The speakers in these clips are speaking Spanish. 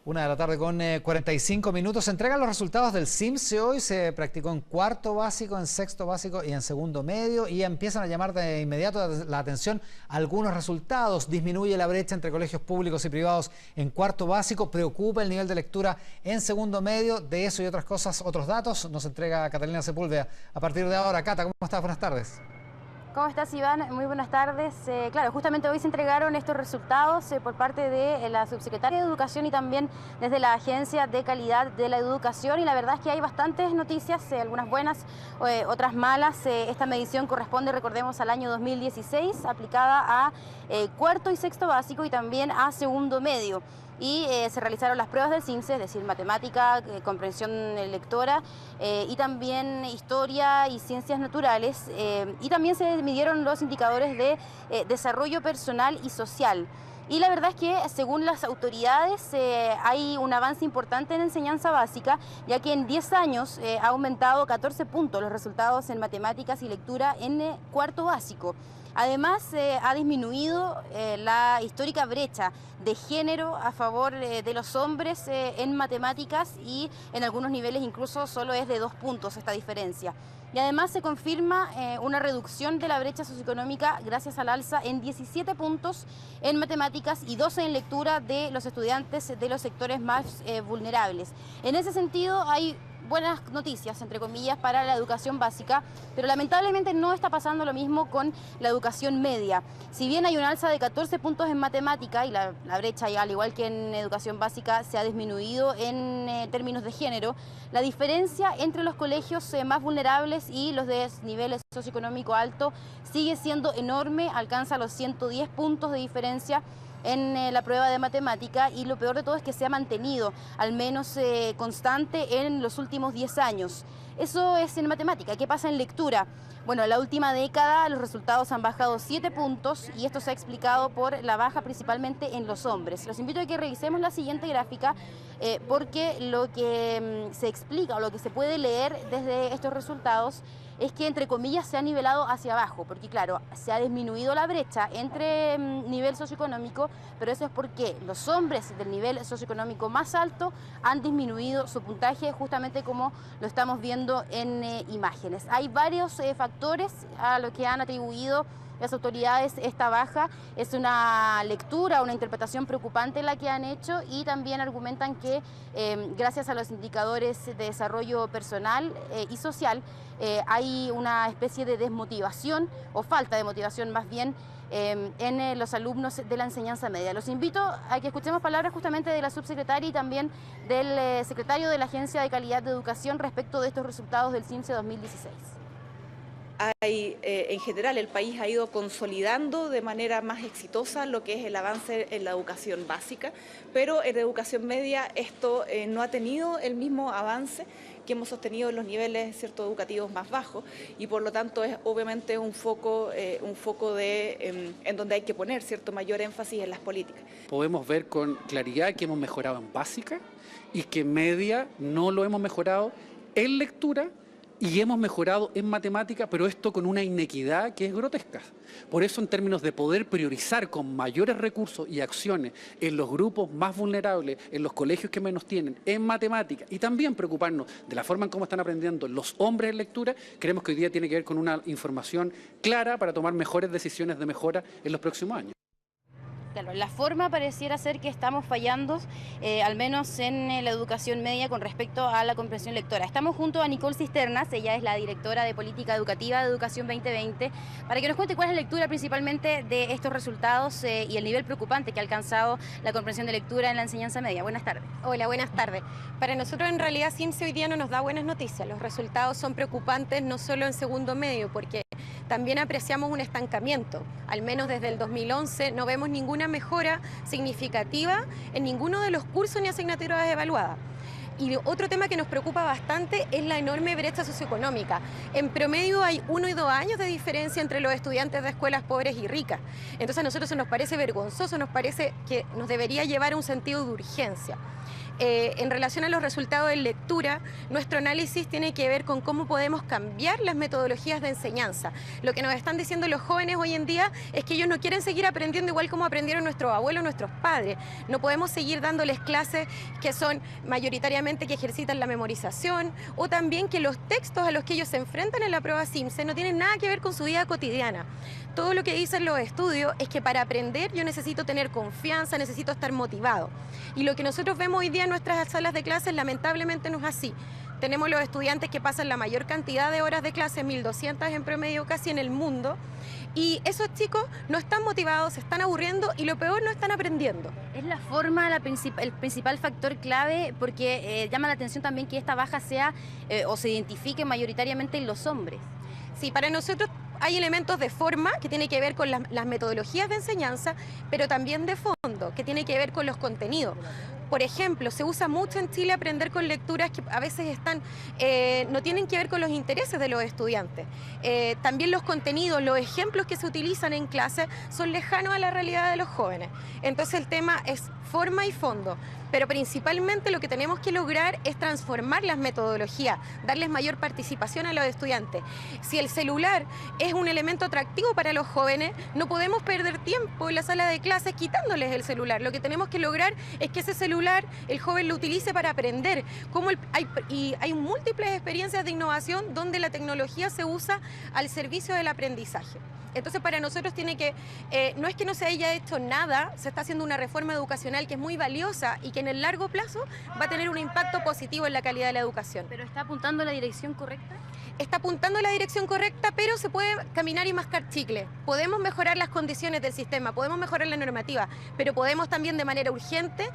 Una de la tarde con 45 minutos. Se entregan los resultados del CIMSE hoy. Se practicó en cuarto básico, en sexto básico y en segundo medio. Y empiezan a llamar de inmediato la atención algunos resultados. Disminuye la brecha entre colegios públicos y privados en cuarto básico. Preocupa el nivel de lectura en segundo medio. De eso y otras cosas, otros datos, nos entrega Catalina Sepúlveda a partir de ahora. Cata, ¿cómo estás? Buenas tardes. ¿Cómo estás, Iván? Muy buenas tardes. Claro, justamente hoy se entregaron estos resultados por parte de la subsecretaria de Educación y también desde la Agencia de Calidad de la Educación. Y la verdad es que hay bastantes noticias, algunas buenas, otras malas. Esta medición corresponde, recordemos, al año 2016, aplicada a cuarto y sexto básico y también a segundo medio. Y se realizaron las pruebas del CIMSE, es decir, matemática, comprensión lectora y también historia y ciencias naturales. Y también se midieron los indicadores de desarrollo personal y social. Y la verdad es que, según las autoridades, hay un avance importante en enseñanza básica, ya que en 10 años ha aumentado 14 puntos los resultados en matemáticas y lectura en cuarto básico. Además, ha disminuido la histórica brecha de género a favor de los hombres en matemáticas y en algunos niveles incluso solo es de 2 puntos esta diferencia. Y además se confirma una reducción de la brecha socioeconómica gracias al alza en 17 puntos en matemáticas y 12 en lectura de los estudiantes de los sectores más vulnerables. En ese sentido hay buenas noticias, entre comillas, para la educación básica, pero lamentablemente no está pasando lo mismo con la educación media. Si bien hay un alza de 14 puntos en matemática y la brecha, al igual que en educación básica, se ha disminuido en términos de género, la diferencia entre los colegios más vulnerables y los de nivel socioeconómico alto sigue siendo enorme, alcanza los 110 puntos de diferencia en la prueba de matemática, y lo peor de todo es que se ha mantenido al menos constante en los últimos 10 años. Eso es en matemática. ¿Qué pasa en lectura? Bueno, en la última década los resultados han bajado 7 puntos y esto se ha explicado por la baja principalmente en los hombres. Los invito a que revisemos la siguiente gráfica porque lo que se explica o lo que se puede leer desde estos resultados es que, entre comillas, se ha nivelado hacia abajo, porque claro, se ha disminuido la brecha entre nivel socioeconómico, pero eso es porque los hombres del nivel socioeconómico más alto han disminuido su puntaje, justamente como lo estamos viendo en imágenes. Hay varios factores a los que han atribuido las autoridades esta baja. Es una lectura, una interpretación preocupante la que han hecho, y también argumentan que gracias a los indicadores de desarrollo personal y social hay una especie de desmotivación o falta de motivación más bien en los alumnos de la enseñanza media. Los invito a que escuchemos palabras justamente de la subsecretaria y también del secretario de la Agencia de Calidad de Educación respecto de estos resultados del CIMSE 2016. En general, el país ha ido consolidando de manera más exitosa lo que es el avance en la educación básica, pero en la educación media esto no ha tenido el mismo avance que hemos sostenido en los niveles, ¿cierto?, educativos más bajos, y por lo tanto es obviamente un foco en donde hay que poner cierto mayor énfasis en las políticas. Podemos ver con claridad que hemos mejorado en básica y que en media no lo hemos mejorado en lectura, y hemos mejorado en matemática, pero esto con una inequidad que es grotesca. Por eso, en términos de poder priorizar con mayores recursos y acciones en los grupos más vulnerables, en los colegios que menos tienen, en matemática, y también preocuparnos de la forma en cómo están aprendiendo los hombres en lectura, creemos que hoy día tiene que ver con una información clara para tomar mejores decisiones de mejora en los próximos años. Claro, la forma pareciera ser que estamos fallando, al menos en la educación media, con respecto a la comprensión lectora. Estamos junto a Nicole Cisternas, ella es la directora de Política Educativa de Educación 2020, para que nos cuente cuál es la lectura principalmente de estos resultados y el nivel preocupante que ha alcanzado la comprensión de lectura en la enseñanza media. Buenas tardes. Hola, buenas tardes. Para nosotros, en realidad, CIMSE hoy día no nos da buenas noticias. Los resultados son preocupantes no solo en segundo medio, porque también apreciamos un estancamiento. Al menos desde el 2011 no vemos ninguna mejora significativa en ninguno de los cursos ni asignaturas evaluadas. Y otro tema que nos preocupa bastante es la enorme brecha socioeconómica. En promedio hay 1 y 2 años de diferencia entre los estudiantes de escuelas pobres y ricas. Entonces a nosotros eso nos parece vergonzoso, nos parece que nos debería llevar a un sentido de urgencia. en relación a los resultados en lectura, nuestro análisis tiene que ver con cómo podemos cambiar las metodologías de enseñanza. Lo que nos están diciendo los jóvenes hoy en día es que ellos no quieren seguir aprendiendo igual como aprendieron nuestros abuelos, nuestros padres. No podemos seguir dándoles clases que son mayoritariamente que ejercitan la memorización, o también que los textos a los que ellos se enfrentan en la prueba CIMSE no tienen nada que ver con su vida cotidiana. Todo lo que dicen los estudios es que para aprender yo necesito tener confianza, necesito estar motivado. Y lo que nosotros vemos hoy día en nuestras salas de clases lamentablemente no es así. Tenemos los estudiantes que pasan la mayor cantidad de horas de clase, 1200 en promedio casi en el mundo, y esos chicos no están motivados, se están aburriendo y lo peor, no están aprendiendo. Es la forma, el principal factor clave, porque llama la atención también que esta baja sea o se identifique mayoritariamente en los hombres. Sí, para nosotros hay elementos de forma que tiene que ver con las metodologías de enseñanza, pero también de fondo, que tiene que ver con los contenidos. Por ejemplo, se usa mucho en Chile aprender con lecturas que a veces no tienen que ver con los intereses de los estudiantes. También los contenidos, los ejemplos que se utilizan en clase son lejanos a la realidad de los jóvenes. Entonces el tema es forma y fondo. Pero principalmente lo que tenemos que lograr es transformar las metodologías, darles mayor participación a los estudiantes. Si el celular es un elemento atractivo para los jóvenes, no podemos perder tiempo en la sala de clases quitándoles el celular. Lo que tenemos que lograr es que ese celular el joven lo utilice para aprender. Hay múltiples experiencias de innovación donde la tecnología se usa al servicio del aprendizaje. Entonces para nosotros no es que no se haya hecho nada, se está haciendo una reforma educacional que es muy valiosa y que en el largo plazo va a tener un impacto positivo en la calidad de la educación. ¿Pero está apuntando a la dirección correcta? Está apuntando a la dirección correcta, pero se puede caminar y mascar chicle. Podemos mejorar las condiciones del sistema, podemos mejorar la normativa, pero podemos también de manera urgente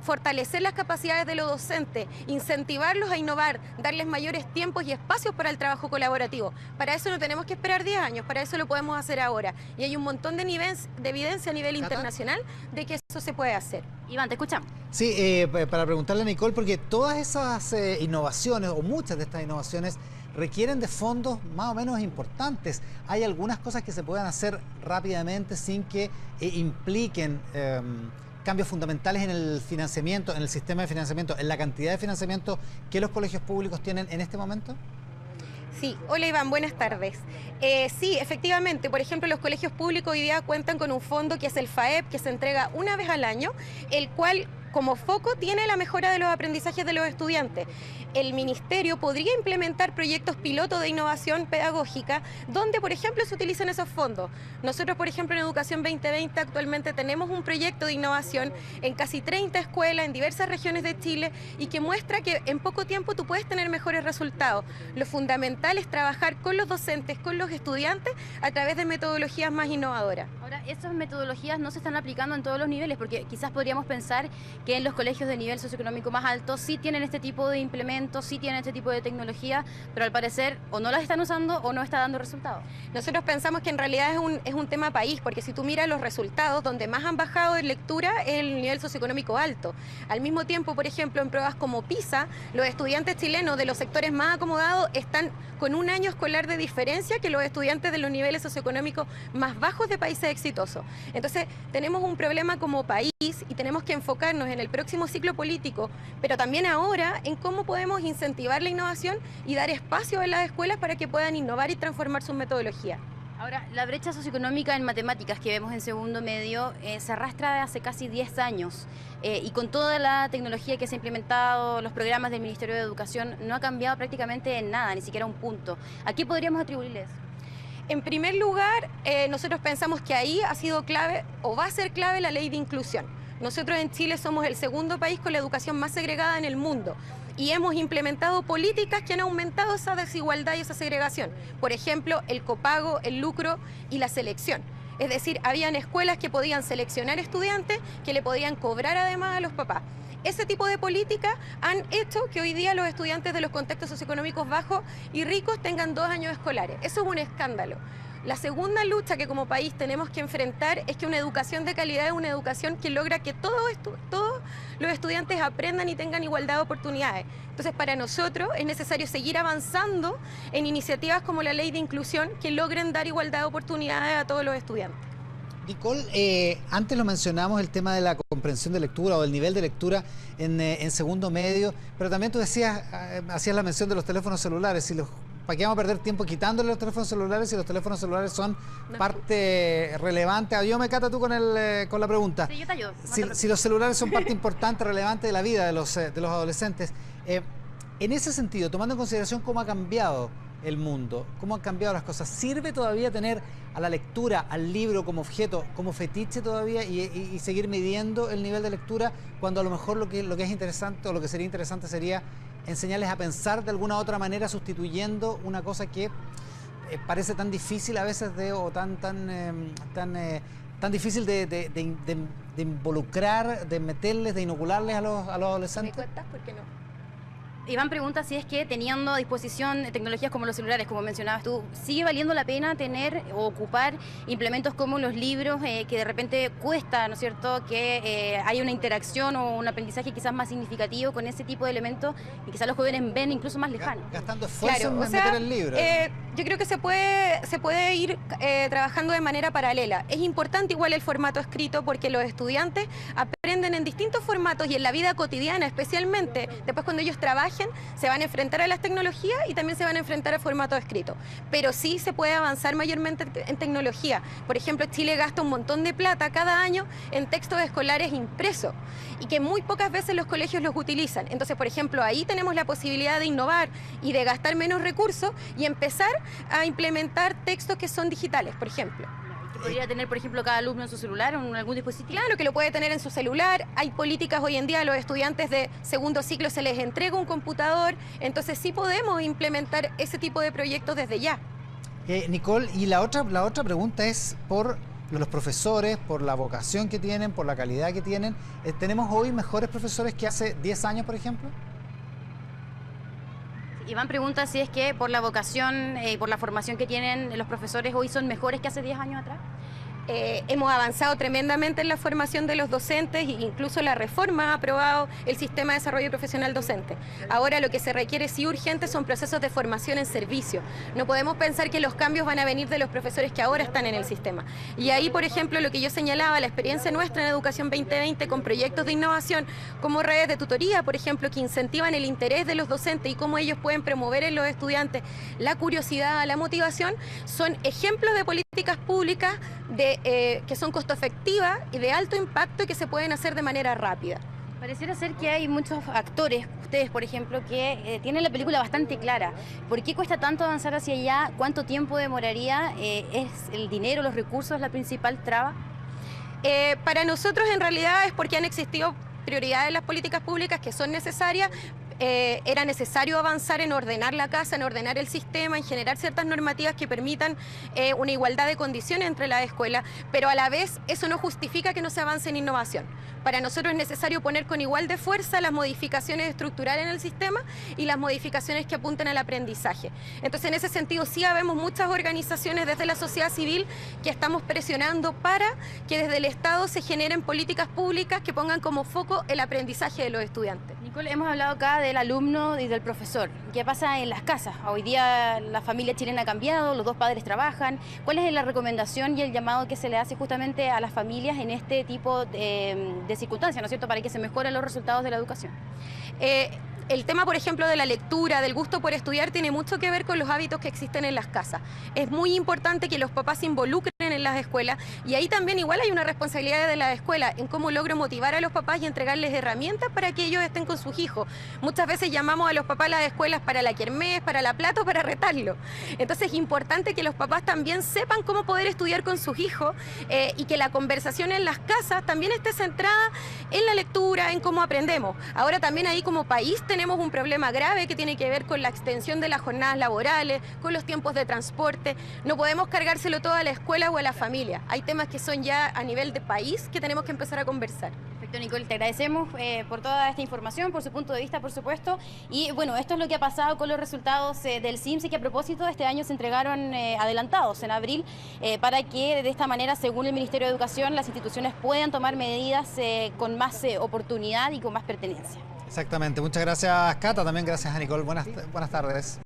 fortalecer las capacidades de los docentes, incentivarlos a innovar, darles mayores tiempos y espacios para el trabajo colaborativo. Para eso no tenemos que esperar 10 años, para eso lo podemos hacer ahora. Y hay un montón de evidencia a nivel internacional de que eso se puede hacer. Iván, te escuchamos. Sí, para preguntarle a Nicole, porque todas esas innovaciones, o muchas de estas innovaciones, requieren de fondos más o menos importantes. Hay algunas cosas que se puedan hacer rápidamente sin que impliquen cambios fundamentales en el financiamiento, en el sistema de financiamiento, en la cantidad de financiamiento que los colegios públicos tienen en este momento. Sí, hola Iván, buenas tardes. Sí, efectivamente, por ejemplo, los colegios públicos hoy día cuentan con un fondo que es el FAEP, que se entrega una vez al año, el cual como foco tiene la mejora de los aprendizajes de los estudiantes. El Ministerio podría implementar proyectos piloto de innovación pedagógica donde, por ejemplo, se utilicen esos fondos. Nosotros, por ejemplo, en Educación 2020 actualmente tenemos un proyecto de innovación en casi 30 escuelas en diversas regiones de Chile y que muestra que en poco tiempo tú puedes tener mejores resultados. Lo fundamental es trabajar con los docentes, con los estudiantes, a través de metodologías más innovadoras. Ahora, esas metodologías no se están aplicando en todos los niveles, porque quizás podríamos pensar que en los colegios de nivel socioeconómico más alto sí tienen este tipo de implementos, sí tienen este tipo de tecnología, pero al parecer o no las están usando o no está dando resultados. Nosotros pensamos que en realidad es un tema país, porque si tú miras los resultados, donde más han bajado en lectura es el nivel socioeconómico alto. Al mismo tiempo, por ejemplo, en pruebas como PISA, los estudiantes chilenos de los sectores más acomodados están con un año escolar de diferencia que los estudiantes de los niveles socioeconómicos más bajos de países exitosos. Entonces, tenemos un problema como país y tenemos que enfocarnos en el próximo ciclo político, pero también ahora en cómo podemos incentivar la innovación y dar espacio a las escuelas para que puedan innovar y transformar sus metodologías. Ahora, la brecha socioeconómica en matemáticas que vemos en segundo medio se arrastra de hace casi 10 años y con toda la tecnología que se ha implementado, los programas del Ministerio de Educación, no ha cambiado prácticamente en nada, ni siquiera un punto. ¿A qué podríamos atribuirles? En primer lugar, nosotros pensamos que ahí ha sido clave o va a ser clave la ley de inclusión. Nosotros en Chile somos el segundo país con la educación más segregada en el mundo y hemos implementado políticas que han aumentado esa desigualdad y esa segregación. Por ejemplo, el copago, el lucro y la selección. Es decir, habían escuelas que podían seleccionar estudiantes que le podían cobrar además a los papás. Ese tipo de políticas han hecho que hoy día los estudiantes de los contextos socioeconómicos bajos y ricos tengan 2 años escolares. Eso es un escándalo. La segunda lucha que como país tenemos que enfrentar es que una educación de calidad es una educación que logra que todos los estudiantes aprendan y tengan igualdad de oportunidades. Entonces, para nosotros es necesario seguir avanzando en iniciativas como la ley de inclusión que logren dar igualdad de oportunidades a todos los estudiantes. Nicole, antes lo mencionamos, el tema de la comprensión de lectura o del nivel de lectura en segundo medio, pero también tú decías, hacías la mención de los teléfonos celulares. ¿Para qué vamos a perder tiempo quitándole los teléfonos celulares si los teléfonos celulares son parte relevante? Ayúdame, Cata, tú con la pregunta. Sí, yo te ayudo. Si los celulares son parte importante, relevante de la vida de los adolescentes, en ese sentido, tomando en consideración cómo ha cambiado el mundo, cómo han cambiado las cosas, ¿sirve todavía tener a la lectura, al libro como objeto, como fetiche todavía y seguir midiendo el nivel de lectura cuando a lo mejor lo que es interesante o lo que sería interesante sería enseñarles a pensar de alguna otra manera, sustituyendo una cosa que parece tan difícil a veces tan difícil de involucrar, de meterles, de inocularles a los adolescentes? ¿Me cuentas? ¿Por qué no? Iván pregunta si es que teniendo a disposición tecnologías como los celulares, como mencionabas tú, ¿sigue valiendo la pena tener o ocupar implementos como los libros, que de repente cuesta, ¿no es cierto?, que haya una interacción o un aprendizaje quizás más significativo con ese tipo de elementos y quizás los jóvenes ven incluso más lejanos? Gastando esfuerzo en meter el libro. Yo creo que se puede ir trabajando de manera paralela. Es importante igual el formato escrito porque los estudiantes aprenden en distintos formatos y en la vida cotidiana especialmente. Después cuando ellos trabajen se van a enfrentar a las tecnologías y también se van a enfrentar al formato escrito. Pero sí se puede avanzar mayormente en tecnología. Por ejemplo, Chile gasta un montón de plata cada año en textos escolares impresos y que muy pocas veces los colegios los utilizan. Entonces, por ejemplo, ahí tenemos la posibilidad de innovar y de gastar menos recursos y empezar a implementar textos que son digitales, por ejemplo. ¿Podría tener, por ejemplo, cada alumno en su celular o en algún dispositivo? Claro que lo puede tener en su celular. Hay políticas hoy en día, a los estudiantes de segundo ciclo se les entrega un computador. Entonces sí podemos implementar ese tipo de proyectos desde ya. Nicole, y la otra pregunta es por los profesores, por la vocación que tienen, por la calidad que tienen. ¿Tenemos hoy mejores profesores que hace 10 años, por ejemplo? Iván pregunta si es que por la vocación y por la formación que tienen los profesores hoy son mejores que hace 10 años atrás. Hemos avanzado tremendamente en la formación de los docentes e incluso la reforma ha aprobado el sistema de desarrollo profesional docente. Ahora lo que se requiere sí urgente son procesos de formación en servicio. No podemos pensar que los cambios van a venir de los profesores que ahora están en el sistema. Y ahí, por ejemplo, lo que yo señalaba, la experiencia nuestra en Educación 2020 con proyectos de innovación como redes de tutoría, por ejemplo, que incentivan el interés de los docentes y cómo ellos pueden promover en los estudiantes la curiosidad, la motivación, son ejemplos de políticas públicas que son costo efectivas y de alto impacto y que se pueden hacer de manera rápida. Pareciera ser que hay muchos actores, ustedes por ejemplo, que tienen la película bastante clara. ¿Por qué cuesta tanto avanzar hacia allá? ¿Cuánto tiempo demoraría? ¿Es el dinero, los recursos la principal traba? Para nosotros en realidad es porque han existido prioridades en las políticas públicas que son necesarias. Era necesario avanzar en ordenar la casa, en ordenar el sistema, en generar ciertas normativas que permitan una igualdad de condiciones entre las escuelas, pero a la vez eso no justifica que no se avance en innovación. Para nosotros es necesario poner con igual de fuerza las modificaciones estructurales en el sistema y las modificaciones que apunten al aprendizaje. Entonces, en ese sentido, sí habemos muchas organizaciones desde la sociedad civil que estamos presionando para que desde el Estado se generen políticas públicas que pongan como foco el aprendizaje de los estudiantes. Nicole, hemos hablado acá del alumno y del profesor. ¿Qué pasa en las casas? Hoy día la familia chilena ha cambiado, los dos padres trabajan. ¿Cuál es la recomendación y el llamado que se le hace justamente a las familias en este tipo de circunstancias, ¿no es cierto?, para que se mejoren los resultados de la educación? El tema, por ejemplo, de la lectura, del gusto por estudiar, tiene mucho que ver con los hábitos que existen en las casas. Es muy importante que los papás se involucren en las escuelas y ahí también igual hay una responsabilidad de la escuela en cómo logro motivar a los papás y entregarles herramientas para que ellos estén con sus hijos. Muchas veces llamamos a los papás a las escuelas para la kermés, para la plata o para retarlo. Entonces es importante que los papás también sepan cómo poder estudiar con sus hijos y que la conversación en las casas también esté centrada en la lectura, en cómo aprendemos. Ahora también ahí como país tenemos un problema grave que tiene que ver con la extensión de las jornadas laborales, con los tiempos de transporte. No podemos cargárselo todo a la escuela o a la familia. Hay temas que son ya a nivel de país que tenemos que empezar a conversar. Perfecto, Nicole, te agradecemos por toda esta información, por su punto de vista, por supuesto. Y bueno, esto es lo que ha pasado con los resultados del CIMSS, que a propósito este año se entregaron adelantados en abril para que de esta manera, según el Ministerio de Educación, las instituciones puedan tomar medidas con más oportunidad y con más pertenencia. Exactamente. Muchas gracias, Cata. También gracias a Nicole. Buenas tardes.